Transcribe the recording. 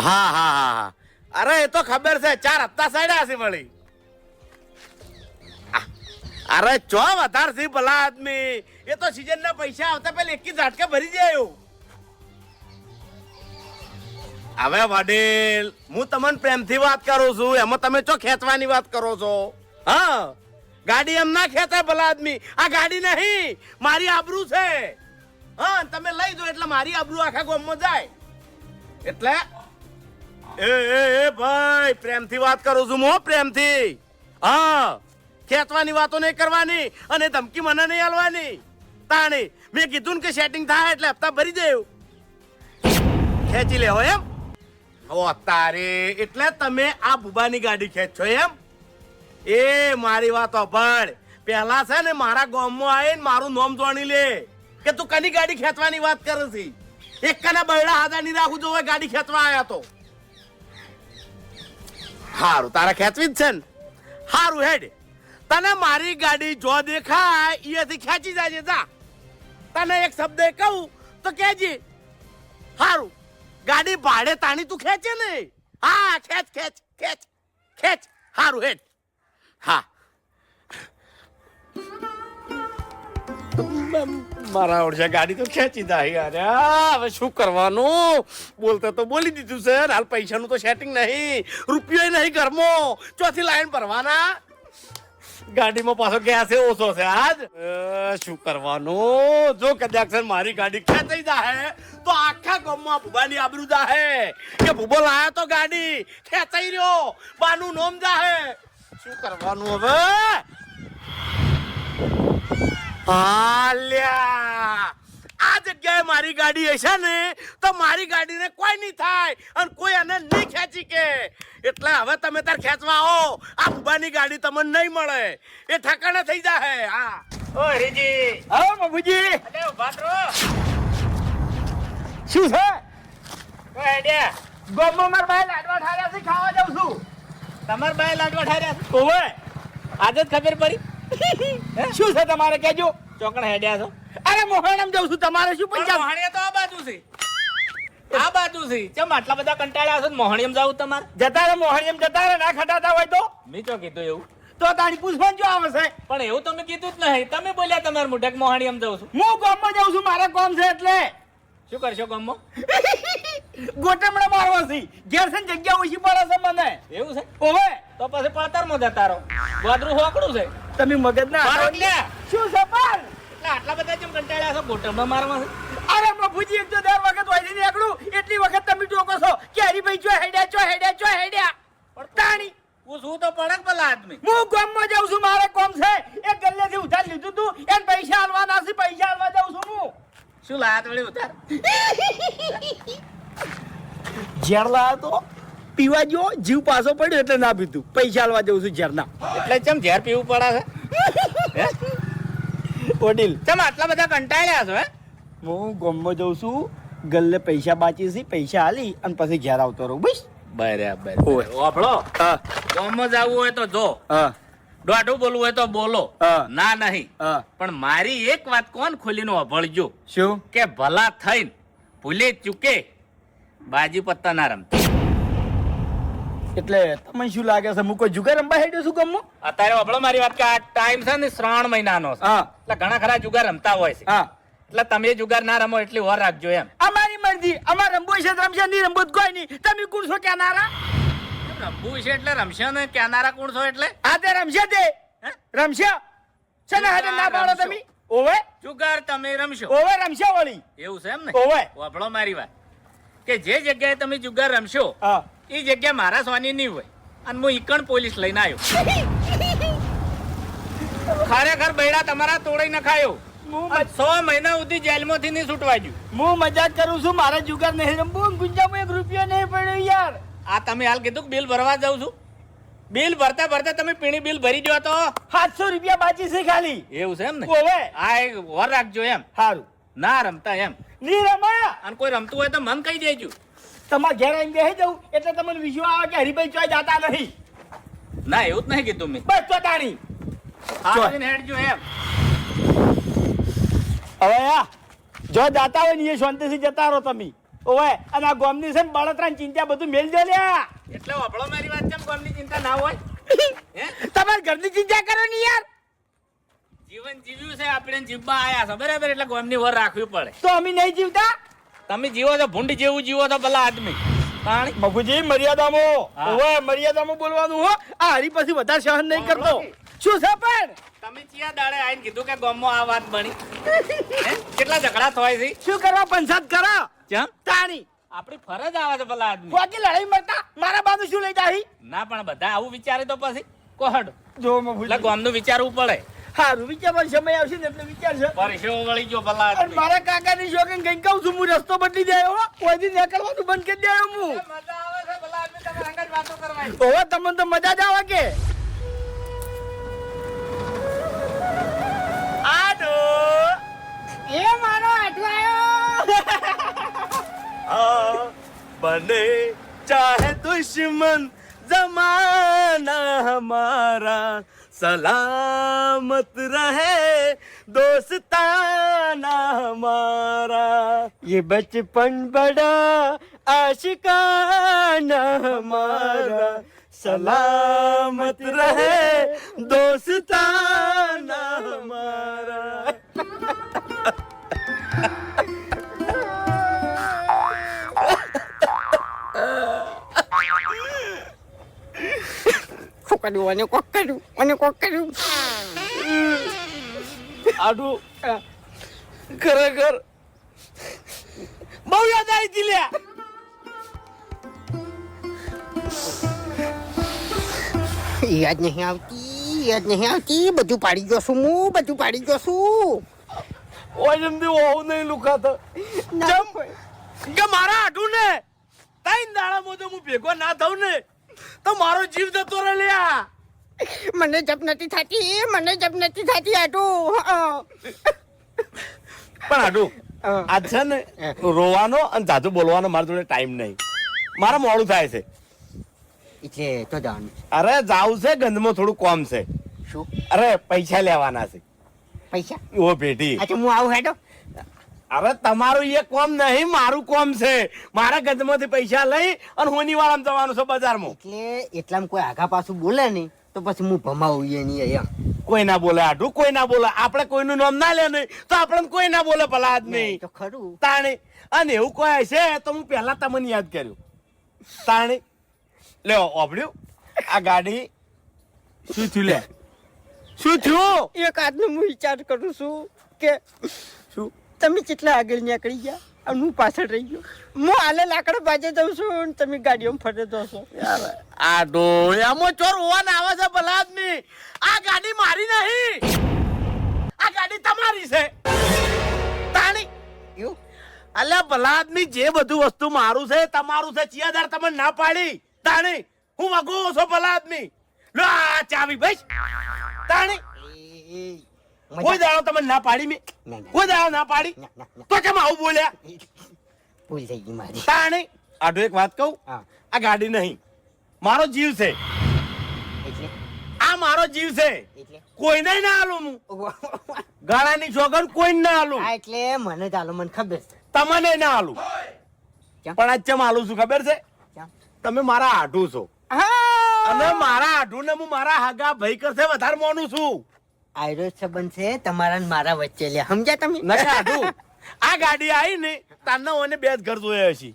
હા હા હા અરે એ તો ખબર છે 4 હપ્તા સાડ્યા છે વળી અરે ચો વધાર છે ભલા આદમી એ તો સીઝન ના પૈસા આવતા પેલા એક ઝાટકા ભરી જાય હવે વડીલ હું તમને પ્રેમથી વાત કરું છું એમાં તમે ચો ખેંચવાની વાત કરો છો હા ગાડી એમ ના ખેંચાય ભલા આદમી આ ગાડી નહીં મારી આબરૂ છે હા તમે લઈ દો એટલે મારી આબરૂ આખા ગામમાં જાય એટલે એ ભાઈ પ્રેમથી વાત કરું છું હું પ્રેમથી હા ખેંચવાની વાતો નહીં કરવાની અને ધમકી મને નહીં આલવાની તાણી મેં કીધું ને કે સેટિંગ થાય એટલે હપ્તા ભરી દેવું ખેંચી લેવો એમ ઓ તારે એટલે તમે આ બુબાની ગાડી ખેંચો એમ એ મારી વાત સાંભળ પહેલા છે ને મારા ગામમાં આવીને મારું નામ જાણી લે કે તું કની ગાડી ખેંચવાની વાત કરે છે એક કના બૈડા હાથા નહીં રાખું જો ગાડી ખેંચવા આવ્યા તો હારું તારા ખેંચવી જ છે ને હારું હેડ તને મારી ગાડી જો દેખાય અહીંયાથી ખેંચી જાય જા તને એક શબ્દ કહું તો કહેજે હારું ગાડી ભાડે તાણી તું ખેંચે ને હા ખેંચ ખેંચ ખેંચ ખેંચ હારું હેડ હા મારા ઓળશે ગાડી તો ખેંચી જાય યાર હવે શું કરવાનું બોલતા તો બોલી દીધું છે હાલ પૈસાનું તો સેટિંગ નહીં રૂપિયો નહીં ઘરમાં ચોથી લાઈન ભરવાના ગાડીમાં પાછો ગેસ ઓછો છે આજ શું કરવાનું જો કદાચ મારી ગાડી ખેંચાઈ જાય તો આખા ગામમાં ભૂબાની આબરૂ જાહે કે ભૂબો લાયો તો ગાડી ખેંચાઈ રહ્યો બાનું નોમ જાહે શું કરવાનું હવે આલ્યા આ જગ્યાએ મારી ગાડી હશે ને તો મારી ગાડીને કોઈ નહીં થાય અને કોઈ એને નહીં ખેંચી કે એટલે હવે તમે તાર ખેંચવા આવો આ ભૂબાની ગાડી તમને નહીં મળે એ ઠકાણે થઈ જાય હા ઓ હરીજી આવો બાબુજી અરે ઉભા રહો શું છે કોઈ આઈડિયા ગોમમાં માર ભાઈ લાડવા ઠાર્યા છે ખાવા જાઉં છું તમાર ભાઈ લાડવા ઠાર્યા છે ઓવે આજે જ ખબર પડી શું છે તમારે કેજો ચોકણ હેડ્યા છો અરે મોહણમ જાઉં છું તમારે શું પૈસા મોહણિયા તો આ બાજુ છે ચમ આટલા બધા કંટાળ્યા છો મોહણિયમ જાવ તમારે જતા રે મોહણિયમ જતા રે ના ખટાતા હોય તો મેં ચો કીધું એવું તો તારી પૂછવાનું જો આવશે પણ એવું તો મેં કીધું જ નહીં તમે બોલ્યા તમારા મોઢે મોહણિયમ જાઉં છું હું ગામમાં જાઉં છું મારા કામ છે એટલે શું કરશો ગામમાં ગોટમડા મારવા છે ઘેર છે જગ્યા ઓછી પડે છે મને એવું છે ઓવે તો પછી પડતરમાં જતા રહો ગોદરું હોકડું છે તમે મગજ ના શું છે પણ એટલે આટલા બધા જેમ કંટાળ્યા છો ગોટમડા મારવા છે અરે બાપુજી એક તો 10 વખત વાયથી નીકળું એટલી વખત તમે ટોકો છો કે હરીભાઈ ચો હેડ્યા પણ તાણી હું શું તો પડક ભલા આદમી હું ગામમાં જાઉં છું મારે કોમ છે એક ગલ્લેથી ઉધાર લીધું તું એને પૈસા આલવાના છે પૈસા આલવા જાઉં છું હું શું લાયા તો વળી ઉધાર ઝેર લાયા તો પીવા જો જીવ પાછો પડ્યો એટલે ના પીધું પૈસા આલવા જાઉં છું ઝેરના એટલે ચમ ઝેર પીવું પડે છે ઓડીલ ચમ આટલા બધા કંટાળ્યા છો હે હું ગામમાં જાઉં છું ગલ્લે પૈસા બાકી છે પૈસા આલી અને પછી ઘેર આવતો રહું બસ બરાબર ઓફળો ગામમાં જવું હોય તો જો દોઢું બોલવું હોય તો બોલો ના નહીં પણ મારી એક વાત કોણ ખોલીને અભળજો શું કે ભલા થઈને ભૂલે ચૂકે બાજી પત્તા ના રમતા એટલે તમને શું લાગે છે હું કોઈ જુગાર રમવા હેડ્યો છું ગામમાં અત્યારે અભળો મારી વાત કે આ ટાઈમ છે ને શ્રાવણ મહિનાનો છે એટલે ઘણા ખરા જુગાર રમતા હોય છે એટલે તમે જુગાર ના રમો એટલી વાર રાખજો એમ અમારી મરજી અમાર રમવું છે રમશે નહીં રમવું કોઈ નહીં તમે કોણ છો ક્યાંનારા રમવું છે એટલે રમશે ને ક્યાંનારા કોણ છો એટલે આ તે રમશે તે રમશે છે ને હાડે ના પાડો તમે ઓવે જુગાર તમે રમશો ઓવે રમશે વળી એવું છે એમ ને ઓવે વાપડો મારી વાત કે જે જગ્યાએ તમે જુગાર રમશો એ જગ્યા મારા સ્વાની નહીં હોય અને હું ઈકણ પોલીસ લઈને આવ્યો ખરેખર બૈડા તમારા તોડી નખાયો 6 મહિના સુધી જેલમાંથી નહીં છૂટવા ગયું હું મજાક કરું છું મારા જુગાર નહીં રમવું ગુંજામાં 1 રૂપિયો નહીં પડ્યો યાર આ તમે હાલ કીધું બિલ ભરવા જાઉં છું બિલ ભરતા ભરતા તમે પીણી બિલ ભરી દો તો 700 રૂપિયા બાકી છે ખાલી એવું છે એમ ને ઓવે આ વર રાખજો એમ સારું ના રમતા એમ નહીં રમા અને કોઈ રમતું હોય તો મન કહી દેજો તમારે ઘેર આવીને બેસી જવું એટલે તમને વિશ્વાસ આવે કે હરીભાઈ ચોય જાતા નહીં ના એવું જ નહીં કીધું મેં બસ તો તાણી હેડજો એમ હવે જો જાતા હોય ને એ શાંતિથી જતા રહો તમે ઓય અને આ ગોમની છે ને બળતરાની ચિંતા બધું મેલ દો લ્યા. એટલે વાપળો મારી વાત કેમ ગોમની ચિંતા ના હોય? તમારે ઘરની ચિંતા કરો ને યાર. જીવન જીવ્યું છે આપણે જીવવા આયા છો બરાબર એટલે ગોમની વર રાખવી પડે. તો અમે નહીં જીવતા? તમે જીવો છો ભૂંડ જેવું જીવો છો ભલા આદમી. મફુજી મર્યાદામાં ઓય મર્યાદામાં બોલવાનું હો. આ હરી પછી વધારે સહન નહીં કરતો. શું છે પણ તમે ચિયા દાડે આવીને કીધું કે ગામમાં આ વાત બની? કેટલા ઝઘડા થાય છે? શું કરવા પંચાયત કરો? કેમ તાણી આપણી ફરજ આવે છે ભલા આદમી. કોકી લડાઈ મળતા મારા બાજુ શું લઈ જાય? ના પણ બધા આવું વિચારે તો પછી કોહડ જો એટલે ગામનું વિચારવું પડે. હારું વિચારવાનો સમય આવશે ને એટલે વિચારશે. પરસેવો વળી ગયો ભલા આદમી. મારા કાકાની શોખીન કઈ કહું છું હું રસ્તો બદલી દેયો હો. કોઈથી નીકળવાનું બંધ કરી દેયો હું. મજા આવે છે ભલા આદમી તમારા અંગત વાતો કરવાની. ઓહો તમને તો મજા જ આવે કે આડો એ મારો અઠવાયો બને ચાહે દુશ્મન જમાના હમારા સલામત રહે દોસ્તાના હમારા ये बचपन बड़ा आशिकाना हमारा सलामत रहे दोस्ताना हमारा આડું ખરેખર બહુ યાદ આવી હતી લ્યા. યાદ નહીં આવતી બધું પાડી ગયો છું હું બધું પાડી ગયો છું. ઓય જમદી હોવું નહીં લુખાતો જમ કે મારા આડું ને તાઈ દાડામાં તો હું ભેગો ના થઉં ને તો મારો જીવ જતો રહે લ્યા. મને જપ નથી થતી આટું. પણ આડું આજ છે ને રોવાનો અને જાજુ બોલવાનો મારા જોડે ટાઈમ નહીં. મારે મોડું થાય છે એટલે તો જવાનું. અરે જાવ છે ગંધમાં થોડું કોમ છે. શું? અરે પૈસા લેવાના છે. પૈસા? ઓ ભેટી અચ્છા હું આવું હેડો. અરે તમારું એ કોમ નહીં મારું કોમ છે. મારા ગંધમાંથી પૈસા લઈ અને હોની વાળામાં જવાનું છે બજારમાં. એટલે એટલામાં કોઈ આગા પાછું બોલે નહીં તો પછી હું ભમાવું નહીં એમ. કોઈ ના બોલે આડું કોઈ ના બોલે. આપણે કોઈનું નામ ના લે નહીં તો આપણે કોઈ ના બોલે ભલા આદમી. તો ખરું તાણે અને એવું કોઈ હશે તો હું પહેલા તમને યાદ કર્યું. તાણે લ્યો ઓભળ્યું આ ગાડી શું થયું લે શું થયું? એક આજનો હું વિચાર કરું છું કે શું તમે કેટલા આગળ નીકળી ગયા અને હું પાછળ રહી ગયો. હું હાલે લાકડા બાજે જાઉં છું અને તમે ગાડીઓમાં ફરે દો છો. આ ડોયામાં ચોર હોવાના આવે છે ભલા આદમી. આ ગાડી મારી નહીં આ ગાડી તમારી છે. તાણી એવું અલ્યા ભલા આદમી જે બધું વસ્તુ મારું છે તમારું છે ચિયાદાર તમને ના પાડી. તાણી હું વગો છો ભલા આદમી. લો આ ચાવી ભાઈ. તાણી કોઈ દાડો તમને ના પાડી મેં કોઈ દાડો ના પાડી તો કેમ આવું બોલ્યા? ભૂલ થઈ ગઈ મારી. તાણી આડો એક વાત કહું આ ગાડી નહીં મારો જીવ છે. એટલે આ મારો જીવ છે કોઈને ના આલું હું. ગાળાની સોગન કોઈને ના આલું. એટલે મને ચાલો મને ખબર છે તમને ના આલું. પણ આજ ચમ આલું છું ખબર છે? તમે મારા આઢું છો અને મારા આઢું ને હું મારા હગા ભાઈ કરશે વધારે માનું છું. આયરો સંબંધ છે તમારા ને મારા વચ્ચે લે સમજ્યા તમે? નહીં આઢું આ ગાડી આવી ને તારના ઓને બે જ ઘર જોયા હશે